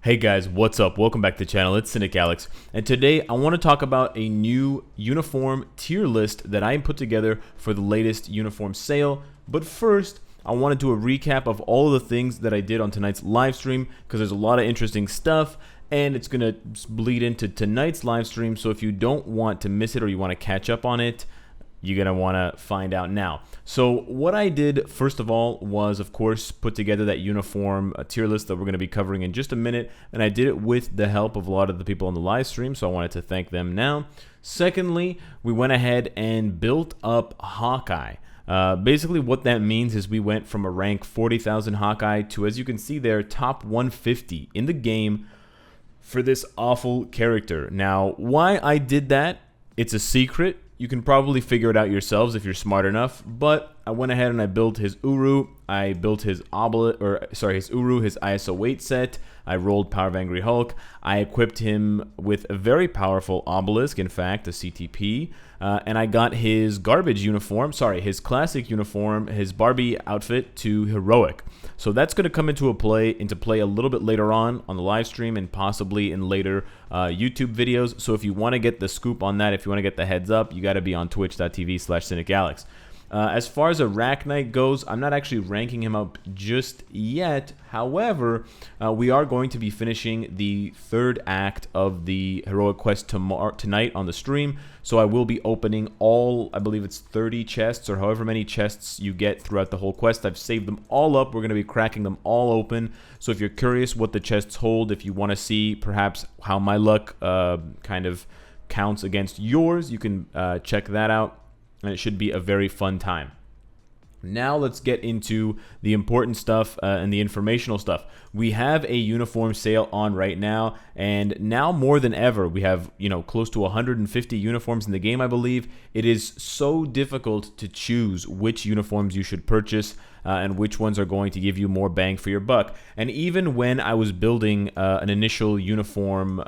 Hey guys, what's up? Welcome back to the channel. It's Cynicalex, and today I want to talk about a new uniform tier list that I put together for the latest uniform sale. But first, I want to do a recap of all of the things that I did on tonight's live stream because there's a lot of interesting stuff and it's going to bleed into tonight's live stream. So if you don't want to miss it or you want to catch up on it, you're going to want to find out now. So what I did, first of all, was, of course, put together that uniform tier list that we're going to be covering in just a minute. And I did it with the help of a lot of the people on the live stream, so I wanted to thank them now. Secondly, we went ahead and built up Hawkeye. Basically, what that means is we went from a rank 40,000 Hawkeye to, as you can see there, top 150 in the game for this awful character. Now, why I did that, it's a secret. You can probably figure it out yourselves if you're smart enough, but I went ahead and I built his Uru, I built his his Uru, his ISO weight set, I rolled Power of Angry Hulk, I equipped him with a very powerful obelisk, in fact, a CTP, and I got his garbage uniform, his classic uniform, his Barbie outfit to heroic. So that's going to come into play a little bit later on the live stream and possibly in later YouTube videos. So if you want to get the scoop on that, if you want to get the heads up, you got to be on twitch.tv/Cynicalex. As far as Arachnite goes, I'm not actually ranking him up just yet. However, we are going to be finishing the third act of the Heroic Quest tonight on the stream. So I will be opening all, I believe it's 30 chests or however many chests you get throughout the whole quest. I've saved them all up. We're going to be cracking them all open. So if you're curious what the chests hold, if you want to see perhaps how my luck kind of counts against yours, you can check that out. And it should be a very fun time. Now let's get into the important stuff and the informational stuff. We have a uniform sale on right now, and now more than ever, we have close to 150 uniforms in the game, I believe. It is so difficult to choose which uniforms you should purchase and which ones are going to give you more bang for your buck. And even when I was building an initial uniform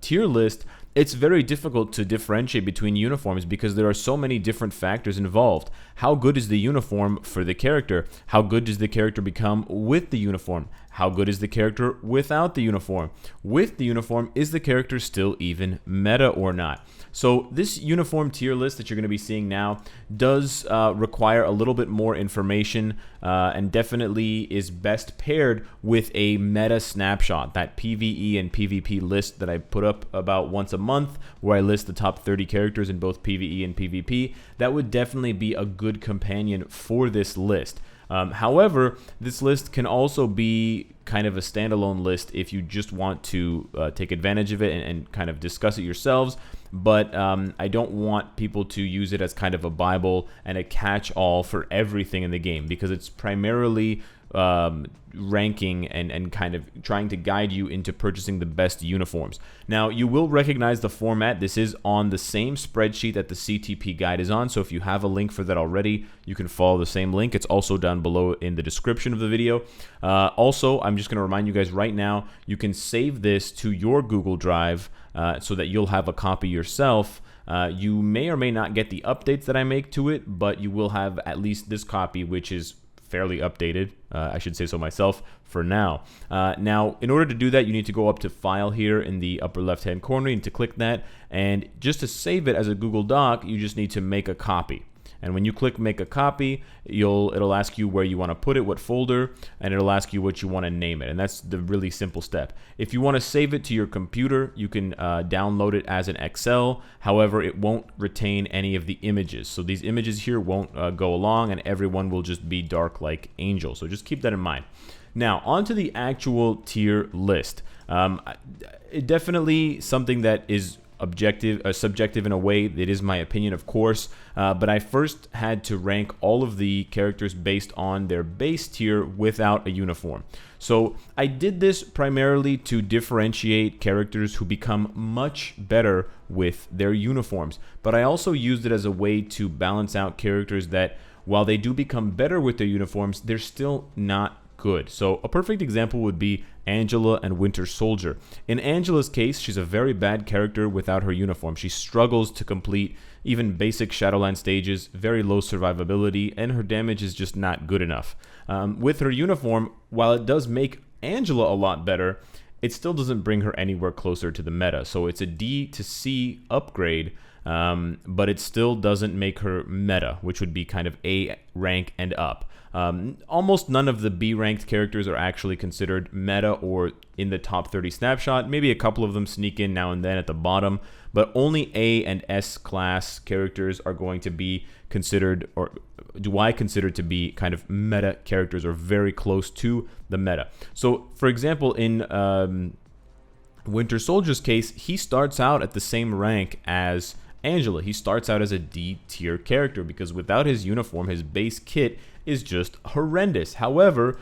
tier list, it's very difficult to differentiate between uniforms because there are so many different factors involved. How good is the uniform for the character? How good does the character become with the uniform? How good is the character without the uniform? With the uniform, is the character still even meta or not? So this uniform tier list that you're going to be seeing now does require a little bit more information and definitely is best paired with a meta snapshot, that PvE and PvP list that I put up about once a month where I list the top 30 characters in both PvE and PvP. That would definitely be a good companion for this list. However, this list can also be kind of a standalone list if you just want to take advantage of it and kind of discuss it yourselves. But I don't want people to use it as kind of a Bible and a catch-all for everything in the game because it's primarily ranking and kind of trying to guide you into purchasing the best uniforms. Now, you will recognize the format. This is on the same spreadsheet that the CTP guide is on, so if you have a link for that already, you can follow the same link. It's also down below in the description of the video. Also, I'm just going to remind you guys right now, you can save this to your Google Drive so that you'll have a copy yourself. You may or may not get the updates that I make to it, but you will have at least this copy, which is fairly updated, I should say so myself, for now. Now, in order to do that, you need to go up to File here in the upper left-hand corner. You need to click that, and just to save it as a Google Doc, you just need to make a copy. And when you click Make a Copy, it'll ask you where you want to put it, what folder, and it'll ask you what you want to name it. And that's the really simple step. If you want to save it to your computer, you can download it as an Excel. However, it won't retain any of the images. So these images here won't go along, and everyone will just be dark like Angel. So just keep that in mind. Now, onto the actual tier list. It definitely something that is subjective in a way. It is my opinion, of course, but I first had to rank all of the characters based on their base tier without a uniform. So I did this primarily to differentiate characters who become much better with their uniforms, but I also used it as a way to balance out characters that, while they do become better with their uniforms, they're still not good. So a perfect example would be Angela and Winter Soldier. In Angela's case, she's a very bad character without her uniform. She struggles to complete even basic Shadowland stages, very low survivability, and her damage is just not good enough. With her uniform, while it does make Angela a lot better, it still doesn't bring her anywhere closer to the meta. So it's a D to C upgrade, but it still doesn't make her meta, which would be kind of A rank and up. Almost none of the B ranked characters are actually considered meta or in the top 30 snapshot. Maybe a couple of them sneak in now and then at the bottom, but only A and S class characters are going to be considered, or do I consider to be kind of meta characters, or very close to the meta. So for example, in Winter Soldier's case, he starts out at the same rank as Angela. He starts out as a D tier character because without his uniform, his base kit is just horrendous. However,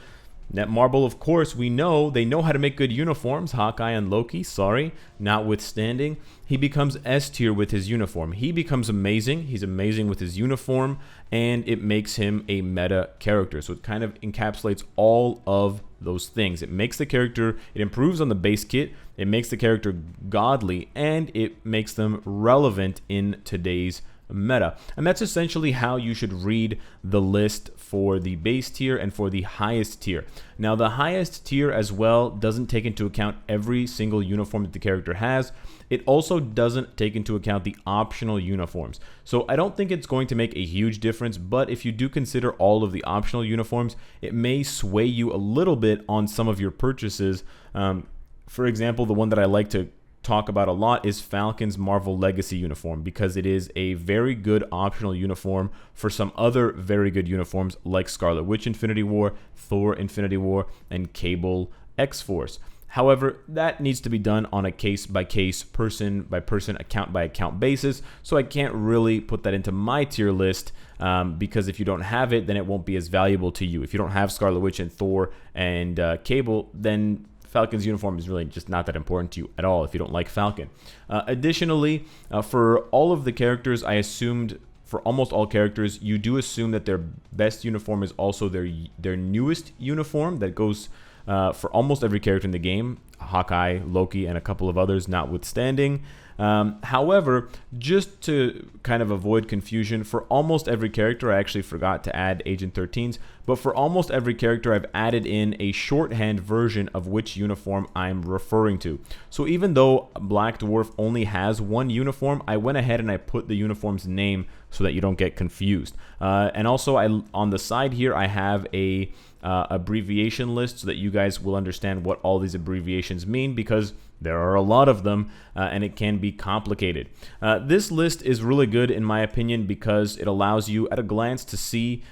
Netmarble, of course, we know they know how to make good uniforms. Hawkeye and Loki, sorry, notwithstanding, he becomes S tier with his uniform. He becomes amazing. He's amazing with his uniform, and it makes him a meta character. So it kind of encapsulates all of those things. It makes the character, it improves on the base kit, it makes the character godly, and it makes them relevant in today's meta. And that's essentially how you should read the list for the base tier and for the highest tier. Now, the highest tier as well doesn't take into account every single uniform that the character has. It also doesn't take into account the optional uniforms. So I don't think it's going to make a huge difference, but if you do consider all of the optional uniforms, it may sway you a little bit on some of your purchases. For example, the one that I like to talk about a lot is Falcon's Marvel Legacy uniform, because it is a very good optional uniform for some other very good uniforms like Scarlet Witch Infinity War, Thor Infinity War, and Cable X-Force. However, that needs to be done on a case-by-case, person-by-person, account-by-account basis, so I can't really put that into my tier list, because if you don't have it, then it won't be as valuable to you. If you don't have Scarlet Witch and Thor and Cable, then Falcon's uniform is really just not that important to you at all if you don't like Falcon. Additionally, for all of the characters, I assumed for almost all characters, you do assume that their best uniform is also their newest uniform that goes for almost every character in the game, Hawkeye, Loki, and a couple of others notwithstanding. However, just to kind of avoid confusion, for almost every character, I actually forgot to add Agent 13's, but for almost every character, I've added in a shorthand version of which uniform I'm referring to. So even though Black Dwarf only has one uniform, I went ahead and I put the uniform's name so that you don't get confused. And also, on the side here, I have a abbreviation list so that you guys will understand what all these abbreviations mean, because there are a lot of them, and it can be complicated. This list is really good in my opinion because it allows you at a glance to see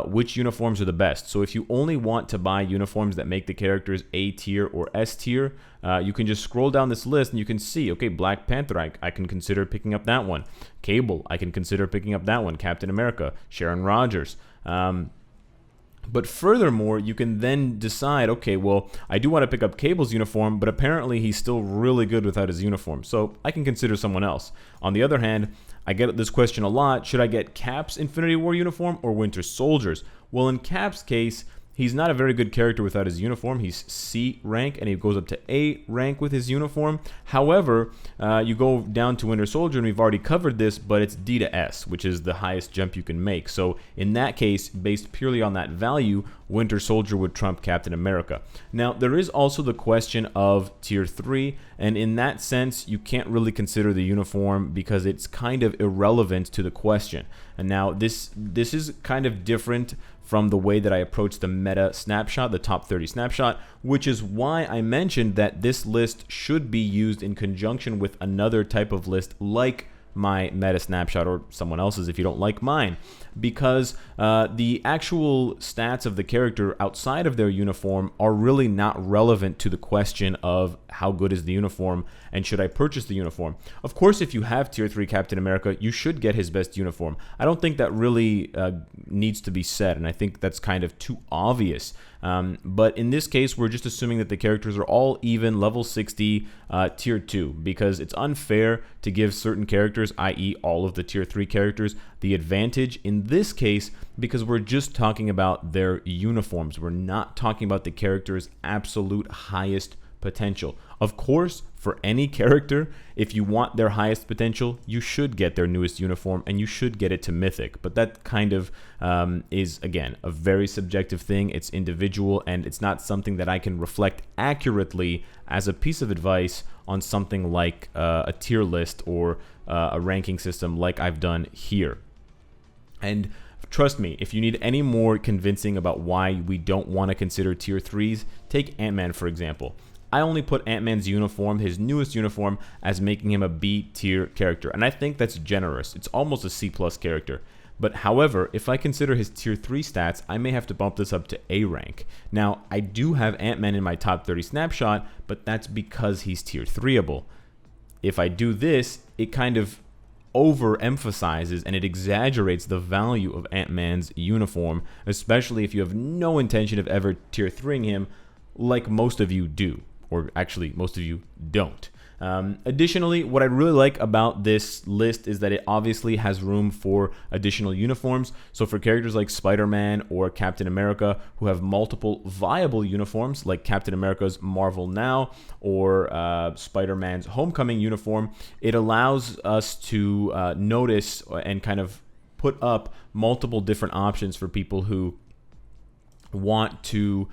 which uniforms are the best. So if you only want to buy uniforms that make the characters A tier or S tier, you can just scroll down this list and you can see, okay, Black Panther, I can consider picking up that one. Cable, I can consider picking up that one. Captain America, Sharon Rogers. But furthermore, you can then decide, okay, well, I do want to pick up Cable's uniform, but apparently he's still really good without his uniform, so I can consider someone else. On the other hand, I get this question a lot, should I get Cap's Infinity War uniform or Winter Soldier's? Well, in Cap's case, he's not a very good character without his uniform. He's C rank, and he goes up to A rank with his uniform. However, you go down to Winter Soldier, and we've already covered this, but it's D to S, which is the highest jump you can make. So in that case, based purely on that value, Winter Soldier would trump Captain America. Now, there is also the question of Tier 3, and in that sense, you can't really consider the uniform because it's kind of irrelevant to the question. And now, this is kind of different from the way that I approach the meta snapshot, the top 30 snapshot, which is why I mentioned that this list should be used in conjunction with another type of list like my meta snapshot, or someone else's if you don't like mine, because the actual stats of the character outside of their uniform are really not relevant to the question of how good is the uniform and should I purchase the uniform. Of course, if you have Tier 3 Captain America, you should get his best uniform. I don't think that really needs to be said, and I think that's kind of too obvious. But in this case, we're just assuming that the characters are all even level 60 Tier 2, because it's unfair to give certain characters, i.e. all of the Tier 3 characters, the advantage in this case, because we're just talking about their uniforms. We're not talking about the character's absolute highest potential. Of course, for any character, if you want their highest potential, you should get their newest uniform and you should get it to Mythic. But that kind of is, again, a very subjective thing. It's individual, and it's not something that I can reflect accurately as a piece of advice on something like a tier list or a ranking system like I've done here. And trust me, if you need any more convincing about why we don't want to consider tier 3s, take Ant-Man for example. I only put Ant-Man's uniform, his newest uniform, as making him a B tier character, and I think that's generous. It's almost a C+ character. But however, if I consider his tier 3 stats, I may have to bump this up to A rank. Now, I do have Ant-Man in my top 30 snapshot, but that's because he's tier 3able. If I do this, it kind of overemphasizes and it exaggerates the value of Ant-Man's uniform, especially if you have no intention of ever tier 3ing him like most of you do, or actually most of you don't. Additionally, what I really like about this list is that it obviously has room for additional uniforms. So for characters like Spider-Man or Captain America who have multiple viable uniforms, like Captain America's Marvel Now or Spider-Man's Homecoming uniform, it allows us to notice and kind of put up multiple different options for people who want to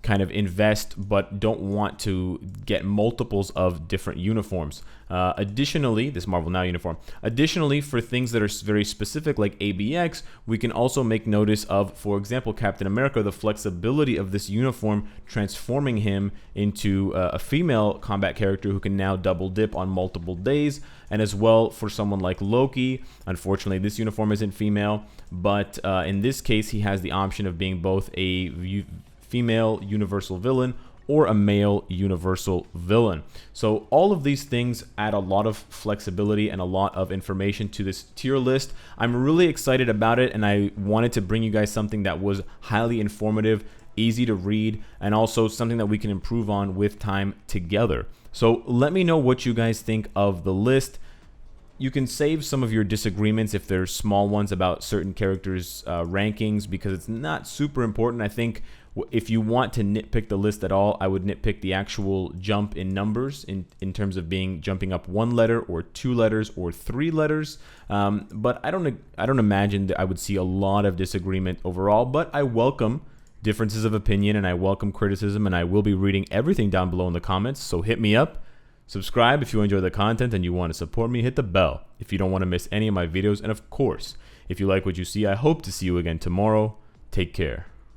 kind of invest but don't want to get multiples of different uniforms. Additionally, this Marvel Now uniform. Additionally, for things that are very specific like ABX, we can also make notice of, for example, Captain America, the flexibility of this uniform transforming him into a female combat character who can now double dip on multiple days. And as well for someone like Loki, unfortunately this uniform isn't female, but in this case he has the option of being both a female universal villain or a male universal villain. So all of these things add a lot of flexibility and a lot of information to this tier list. I'm really excited about it, and I wanted to bring you guys something that was highly informative, easy to read, and also something that we can improve on with time together. So let me know what you guys think of the list. You can save some of your disagreements if there's small ones about certain characters' rankings, because it's not super important. I think if you want to nitpick the list at all, I would nitpick the actual jump in numbers in terms of jumping up 1 letter or 2 letters or 3 letters. But I don't imagine that I would see a lot of disagreement overall, but I welcome differences of opinion and I welcome criticism, and I will be reading everything down below in the comments, so hit me up. Subscribe if you enjoy the content and you want to support me. Hit the bell if you don't want to miss any of my videos. And of course, if you like what you see, I hope to see you again tomorrow. Take care.